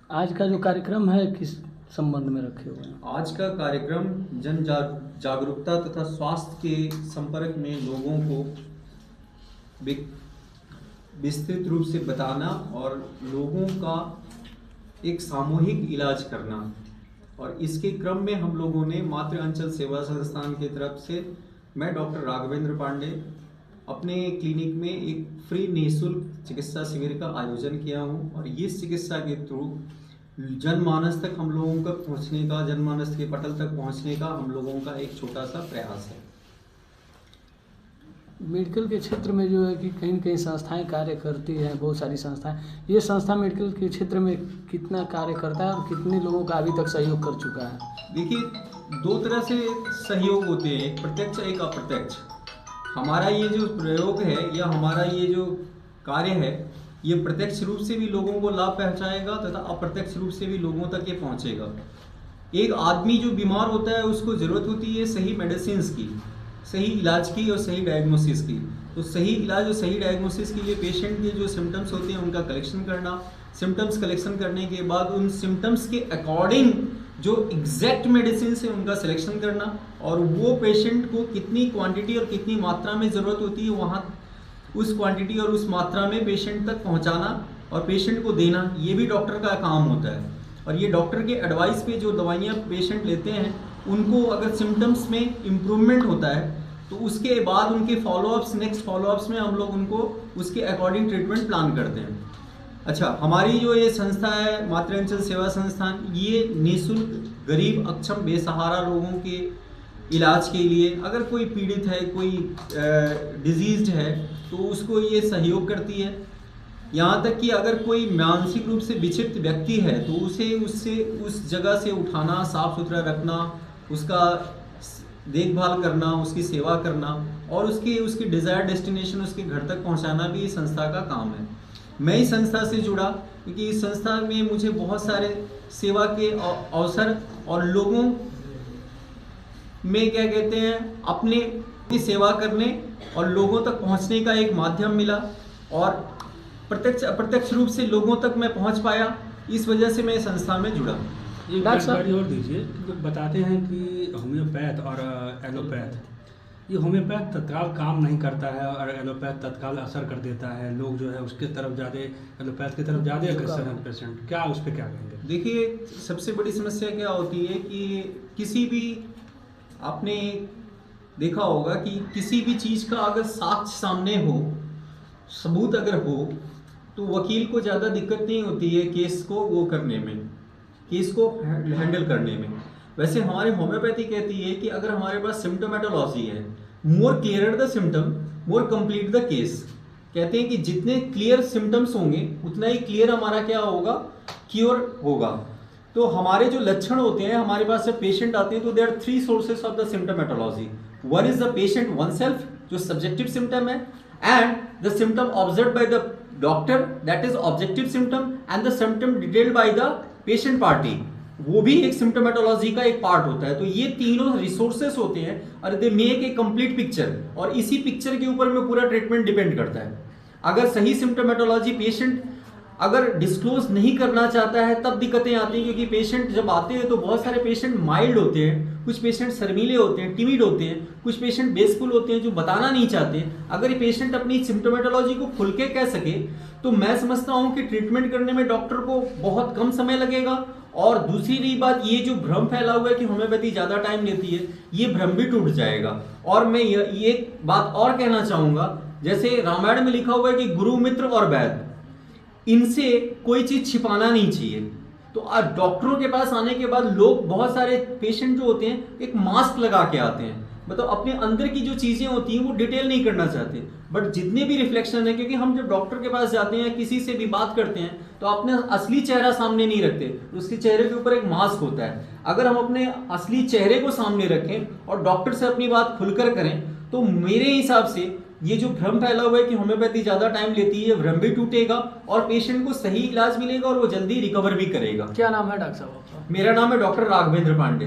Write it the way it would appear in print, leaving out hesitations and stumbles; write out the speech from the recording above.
आज का जो कार्यक्रम है किस संबंध में रखे हुए हैं? आज का कार्यक्रम जागरूकता तथा स्वास्थ्य के संपर्क में लोगों को विस्तृत रूप से बताना और लोगों का एक सामूहिक इलाज करना। और इसके क्रम में हम लोगों ने मातृ अंचल सेवा संस्थान की तरफ से मैं डॉक्टर राघवेंद्र पांडे अपने क्लिनिक में एक फ्री निःशुल्क चिकित्सा शिविर का आयोजन किया हूं। और इस चिकित्सा के थ्रू जनमानस तक हम लोगों का पहुंचने का, जनमानस के पटल तक पहुंचने का हम लोगों का एक छोटा सा प्रयास है। मेडिकल के क्षेत्र में जो है कि कहीं न कहीं संस्थाएं कार्य करती हैं, बहुत सारी संस्थाएं। ये संस्था मेडिकल के क्षेत्र में कितना कार्य करता है और कितने लोगों का अभी तक सहयोग कर चुका है? देखिए, दो तरह से सहयोग होते हैं, एक प्रत्यक्ष एक अप्रत्यक्ष। हमारा ये जो प्रयोग है या हमारा ये जो कार्य है, ये प्रत्यक्ष रूप से भी लोगों को लाभ पहुंचाएगा तथा अप्रत्यक्ष रूप से भी लोगों तक ये पहुंचेगा। एक आदमी जो बीमार होता है उसको ज़रूरत होती है सही मेडिसिन्स की, सही इलाज की और सही डायग्नोसिस की। तो सही इलाज और सही डायग्नोसिस के लिए पेशेंट के जो सिम्टम्स होते हैं उनका कलेक्शन करना, सिम्टम्स कलेक्शन करने के बाद उन सिम्टम्स के अकॉर्डिंग जो एग्जैक्ट मेडिसिन है उनका सिलेक्शन करना, और वो पेशेंट को कितनी क्वांटिटी और कितनी मात्रा में ज़रूरत होती है वहाँ उस क्वांटिटी और उस मात्रा में पेशेंट तक पहुँचाना और पेशेंट को देना, ये भी डॉक्टर का काम होता है। और ये डॉक्टर के एडवाइस पे जो दवाइयाँ पेशेंट लेते हैं उनको अगर सिम्टम्स में इम्प्रूवमेंट होता है तो उसके बाद उनके फॉलोअप्स, नेक्स्ट फॉलोअप्स में हम लोग उनको उसके अकॉर्डिंग ट्रीटमेंट प्लान करते हैं। अच्छा, हमारी जो ये संस्था है मातृ अंचल सेवा संस्थान, ये निःशुल्क गरीब अक्षम बेसहारा लोगों के इलाज के लिए, अगर कोई पीड़ित है, कोई डिजीज्ड है तो उसको ये सहयोग करती है। यहाँ तक कि अगर कोई मानसिक रूप से विक्षिप्त व्यक्ति है तो उससे उस जगह से उठाना, साफ सुथरा रखना, उसका देखभाल करना, उसकी सेवा करना और उसकी डिज़ायर डेस्टिनेशन उसके घर तक पहुँचाना भी इस संस्था का काम है। मैं इस संस्था से जुड़ा क्योंकि इस संस्था में मुझे बहुत सारे सेवा के अवसर और लोगों में क्या कहते हैं अपने की सेवा करने और लोगों तक पहुंचने का एक माध्यम मिला, और प्रत्यक्ष अप्रत्यक्ष रूप से लोगों तक मैं पहुंच पाया। इस वजह से मैं संस्था में जुड़ा। एक जानकारी और दीजिए। तो बताते हैं कि होम्योपैथ और एलोपैथ, ये होम्योपैथ तत्काल काम नहीं करता है और एलोपैथ तत्काल असर कर देता है। लोग जो है उसके तरफ ज़्यादा, एलोपैथ की तरफ ज़्यादा अग्रसर हैं पेशेंट। क्या उस पर क्या कहेंगे? देखिए, सबसे बड़ी समस्या क्या होती है कि किसी भी, आपने देखा होगा कि किसी भी चीज़ का अगर साक्ष्य सामने हो, सबूत अगर हो, तो वकील को ज़्यादा दिक्कत नहीं होती है केस को वो करने में, केस को हैंडल करने में। वैसे हमारी होम्योपैथी कहती है कि अगर हमारे पास सिम्टोमेटोलॉजी है, more clear the symptom more complete the case. कहते हैं कि जितने क्लियर सिम्टम्स होंगे उतना ही क्लियर हमारा क्या होगा, क्योर होगा। तो हमारे जो लक्षण होते हैं, हमारे पास जब पेशेंट आते हैं तो there are 3 sources of the symptomatology. One is the patient one self, जो सब्जेक्टिव सिम्टम है, and the symptom observe by the doctor, that is objective symptom, and the symptom detailed by the patient party, वो भी एक symptomatology का एक part होता है। तो ये तीनों रिसोर्सेस होते हैं और they make a complete picture, और इसी पिक्चर के ऊपर में पूरा ट्रीटमेंट डिपेंड करता है। अगर सही सिम्टोमेटोलॉजी पेशेंट अगर डिस्क्लोज नहीं करना चाहता है तब दिक्कतें आती हैं, क्योंकि पेशेंट जब आते हैं तो बहुत सारे पेशेंट माइल्ड होते हैं, कुछ पेशेंट शर्मीले होते हैं, टिमिड होते हैं, कुछ पेशेंट बेसफुल होते हैं जो बताना नहीं चाहते। अगर ये पेशेंट अपनी सिम्टोमेटोलॉजी को खुल के कह सके तो मैं समझता हूँ कि ट्रीटमेंट करने में डॉक्टर को बहुत कम समय लगेगा। और दूसरी रही बात, ये जो भ्रम फैला हुआ है कि होम्योपैथी ज़्यादा टाइम लेती है, ये भ्रम भी टूट जाएगा। और मैं ये बात और कहना चाहूँगा, जैसे रामायण में लिखा हुआ है कि गुरु, मित्र और वैद्य, इनसे कोई चीज़ छिपाना नहीं चाहिए। तो आज डॉक्टरों के पास आने के बाद लोग, बहुत सारे पेशेंट जो होते हैं एक मास्क लगा के आते हैं, मतलब अपने अंदर की जो चीज़ें होती हैं वो डिटेल नहीं करना चाहते। बट जितने भी रिफ्लेक्शन है, क्योंकि हम जब डॉक्टर के पास जाते हैं, किसी से भी बात करते हैं तो अपने असली चेहरा सामने नहीं रखते, उसके चेहरे के ऊपर एक मास्क होता है। अगर हम अपने असली चेहरे को सामने रखें और डॉक्टर से अपनी बात खुलकर करें तो मेरे हिसाब से ये जो भ्रम फैला हुआ है कि होम्योपैथी ज़्यादा टाइम लेती है, भ्रम भी टूटेगा और पेशेंट को सही इलाज मिलेगा और वो जल्दी रिकवर भी करेगा। क्या नाम है डॉक्टर साहब आपका? मेरा नाम है डॉक्टर राघवेंद्र पांडे।